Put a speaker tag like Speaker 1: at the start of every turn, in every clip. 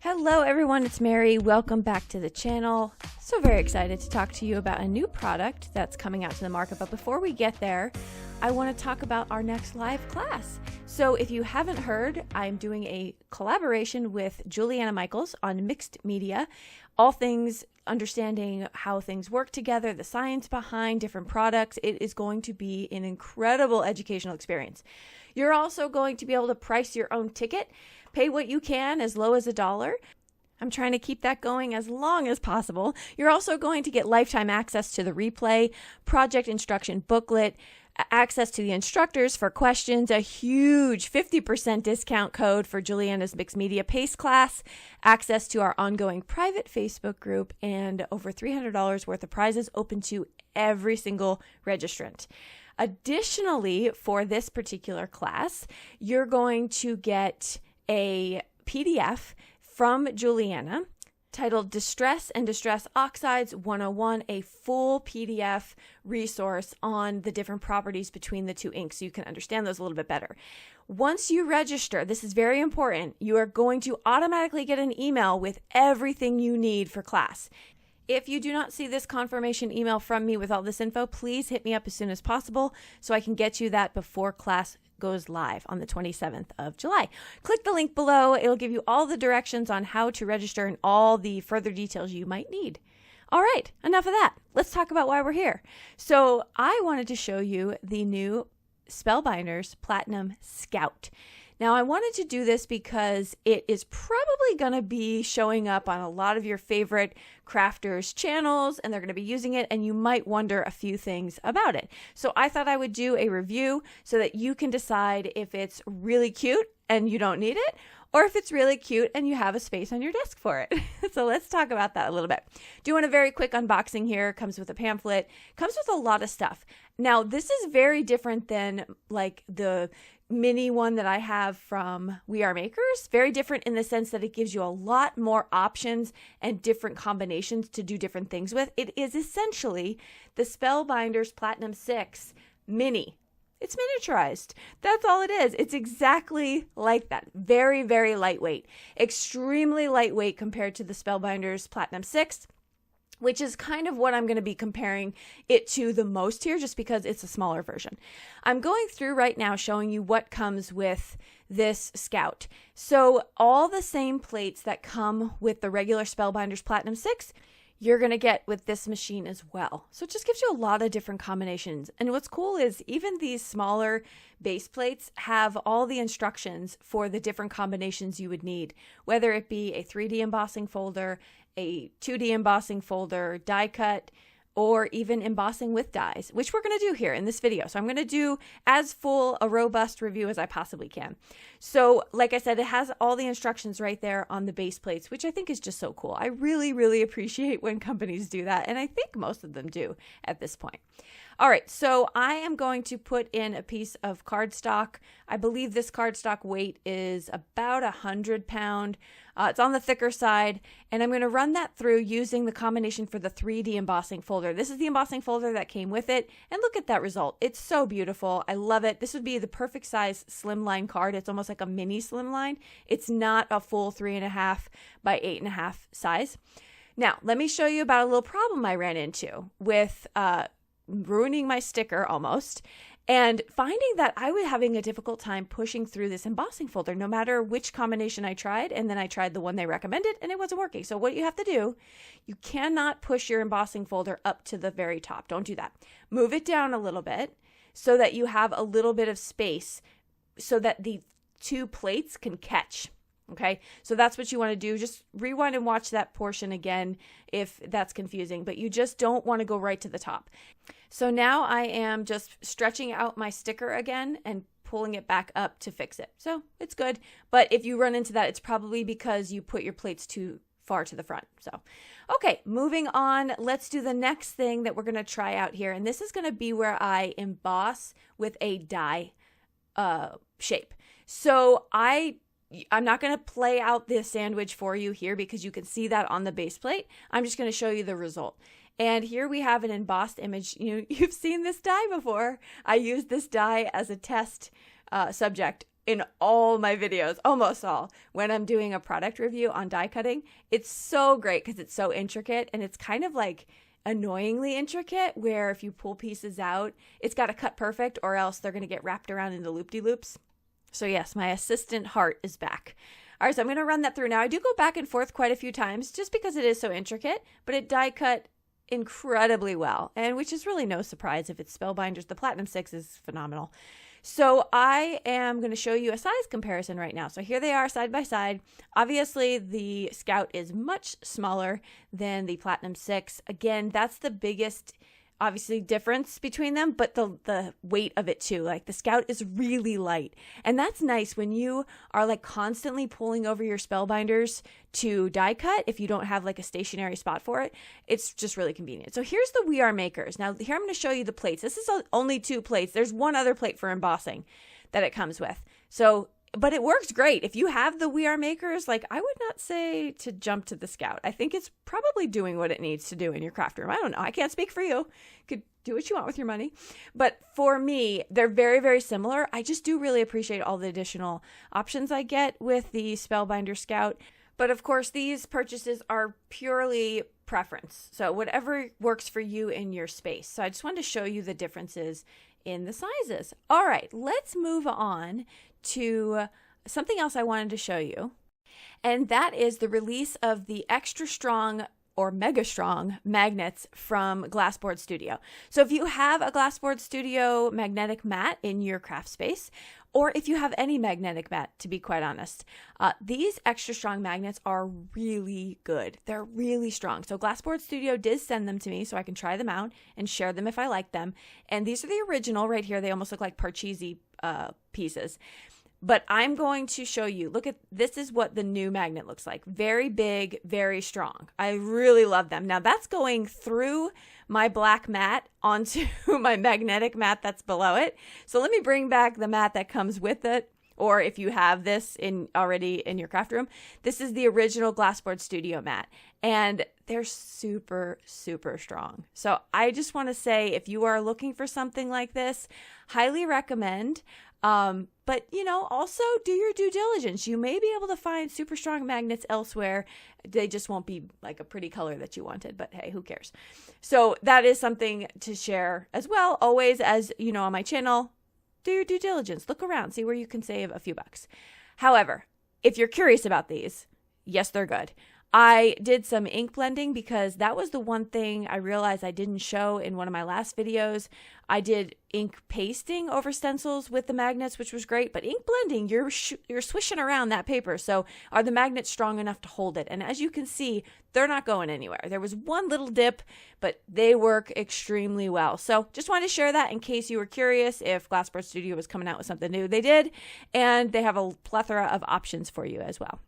Speaker 1: Hello everyone, it's Mary. Welcome back to the channel. So very excited to talk to you about a new product that's coming out to the market. But before we get there, I want to talk about our next live class. So if you haven't heard, I'm doing a collaboration with Juliana Michaels on mixed media, all things understanding how things work together, the science behind different products. It is going to be an incredible educational experience. You're also going to be able to price your own ticket. Pay what you can, as low as $1. I'm trying to keep that going as long as possible. You're also going to get lifetime access to the replay, project instruction booklet, access to the instructors for questions, a huge 50% discount code for Juliana's Mixed Media PACE class, access to our ongoing private Facebook group, and over $300 worth of prizes open to every single registrant. Additionally, for this particular class, you're going to get a PDF from Juliana titled Distress and Distress Oxides 101, a full PDF resource on the different properties between the two inks so you can understand those a little bit better. Once you register, this is very important, you are going to automatically get an email with everything you need for class. If you do not see this confirmation email from me with all this info, please hit me up as soon as possible so I can get you that before class goes live on the 27th of July. Click the link below. It'll give you all the directions on how to register and all the further details you might need. All right, enough of that. Let's talk about why we're here. So I wanted to show you the new Spellbinders Platinum Scout. Now, I wanted to do this because it is probably going to be showing up on a lot of your favorite crafters' channels, and they're going to be using it, and you might wonder a few things about it. So I thought I would do a review so that you can decide if it's really cute and you don't need it, or if it's really cute and you have a space on your desk for it. So let's talk about that a little bit. Doing a very quick unboxing here. Comes with a pamphlet, comes with a lot of stuff. Now, this is very different than like the mini one that I have from We Are Makers. Very different in the sense that it gives you a lot more options and different combinations to do different things with. It is essentially the Spellbinders Platinum 6 Mini. It's miniaturized. That's all it is. It's exactly like that. Very, very lightweight. Extremely lightweight compared to the Spellbinders Platinum 6, which is kind of what I'm going to be comparing it to the most here, just because it's a smaller version. I'm going through right now showing you what comes with this Scout. So all the same plates that come with the regular Spellbinders Platinum 6, you're going to get with this machine as well. So it just gives you a lot of different combinations. And what's cool is even these smaller base plates have all the instructions for the different combinations you would need, whether it be a 3D embossing folder, a 2D embossing folder, die cut, or even embossing with dies, which we're going to do here in this video. So I'm going to do as full a robust review as I possibly can. So like I said, it has all the instructions right there on the base plates, which I think is just so cool. I really, really appreciate when companies do that. And I think most of them do at this point. All right, so I am going to put in a piece of cardstock. I believe this cardstock weight is about 100 pounds. It's on the thicker side, and I'm going to run that through using the combination for the 3D embossing folder. This is the embossing folder that came with it, and look at that result. It's so beautiful. I love it. This would be the perfect size slimline card. It's almost like a mini slimline. It's not a full 3.5 by 8.5 size. Now, let me show you about a little problem I ran into with ruining my sticker almost, and finding that I was having a difficult time pushing through this embossing folder no matter which combination I tried, and then I tried the one they recommended and it wasn't working. So what you have to do, you cannot push your embossing folder up to the very top. Don't do that. Move it down a little bit so that you have a little bit of space so that the two plates can catch. Okay, so that's what you want to do. Just rewind and watch that portion again if that's confusing, but you just don't want to go right to the top. So now I am just stretching out my sticker again and pulling it back up to fix it. So it's good, but if you run into that, it's probably because you put your plates too far to the front. So, okay, moving on, let's do the next thing that we're going to try out here. And this is going to be where I emboss with a die shape. So I'm not going to play out this sandwich for you here because you can see that on the base plate. I'm just going to show you the result. And here we have an embossed image. You've seen this die before. I used this die as a test subject in all my videos, almost all, when I'm doing a product review on die cutting. It's so great because it's so intricate, and it's kind of like annoyingly intricate where if you pull pieces out, it's got to cut perfect or else they're going to get wrapped around into loop-de-loops. So yes, my assistant heart is back. All right, so I'm going to run that through. Now, I do go back and forth quite a few times just because it is so intricate, but it die cut incredibly well, and which is really no surprise if it's Spellbinders. The Platinum 6 is phenomenal. So I am going to show you a size comparison right now. So here they are side by side. Obviously, the Scout is much smaller than the Platinum 6. Again, that's the biggest, obviously, difference between them, but the weight of it too. Like the Scout is really light. And that's nice when you are like constantly pulling over your Spellbinders to die cut. If you don't have like a stationary spot for it, it's just really convenient. So here's the We Are Makers. Now here I'm going to show you the plates. This is only 2 plates. There's one other plate for embossing that it comes with. So but it works great. If you have the We Are Makers, like I would not say to jump to the Scout. I think it's probably doing what it needs to do in your craft room. I don't know. I can't speak for you. You could do what you want with your money. But for me, they're very, very similar. I just do really appreciate all the additional options I get with the Spellbinder Scout. But of course, these purchases are purely preference. So whatever works for you in your space. So I just wanted to show you the differences in the sizes. All right, let's move on to something else I wanted to show you. And that is the release of the extra strong or mega strong magnets from Glassboard Studio. So if you have a Glassboard Studio magnetic mat in your craft space, or if you have any magnetic mat, to be quite honest, these extra strong magnets are really good. They're really strong. So Glassboard Studio did send them to me so I can try them out and share them if I like them. And these are the original right here. They almost look like parcheesi pieces. But I'm going to show you, look at, this is what the new magnet looks like. Very big, very strong. I really love them. Now that's going through my black mat onto my magnetic mat that's below it. So let me bring back the mat that comes with it. Or if you have this already in your craft room, this is the original Glassboard Studio mat. And they're super, super strong. So I just want to say, if you are looking for something like this, highly recommend. But, you know, also do your due diligence. You may be able to find super strong magnets elsewhere. They just won't be like a pretty color that you wanted, but hey, who cares? So that is something to share as well. Always, as you know, on my channel, do your due diligence. Look around, see where you can save a few bucks. However, if you're curious about these, yes, they're good. I did some ink blending because that was the one thing I realized I didn't show in one of my last videos. I did ink pasting over stencils with the magnets, which was great, but ink blending, you're swishing around that paper. So are the magnets strong enough to hold it? And as you can see, they're not going anywhere. There was one little dip, but they work extremely well. So just wanted to share that in case you were curious if Glassboard Studio was coming out with something new. They did, and they have a plethora of options for you as well.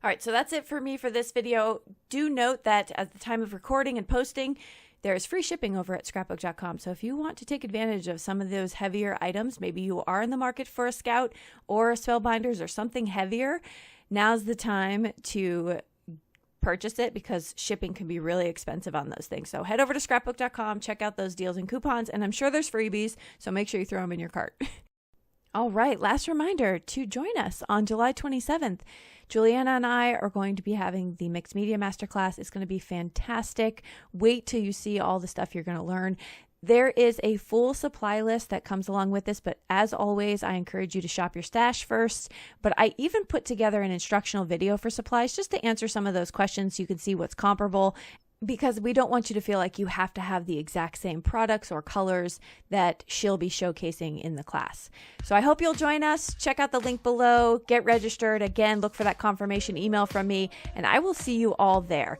Speaker 1: All right, so that's it for me for this video. Do note that at the time of recording and posting, there is free shipping over at scrapbook.com. So if you want to take advantage of some of those heavier items, maybe you are in the market for a Scout or a Spellbinders or something heavier, now's the time to purchase it because shipping can be really expensive on those things. So head over to scrapbook.com, check out those deals and coupons, and I'm sure there's freebies, so make sure you throw them in your cart. All right, last reminder to join us on July 27th. Juliana and I are going to be having the Mixed Media Masterclass. It's going to be fantastic. Wait till you see all the stuff you're going to learn. There is a full supply list that comes along with this, but as always, I encourage you to shop your stash first. But I even put together an instructional video for supplies just to answer some of those questions so you can see what's comparable, because we don't want you to feel like you have to have the exact same products or colors that she'll be showcasing in the class. So I hope you'll join us. Check out the link below. Get registered. Again, look for that confirmation email from me, and I will see you all there.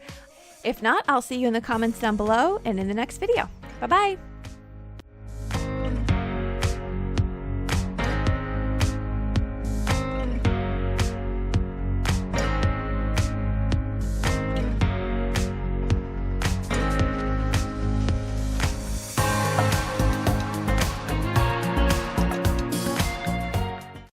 Speaker 1: If not, I'll see you in the comments down below and in the next video. Bye-bye.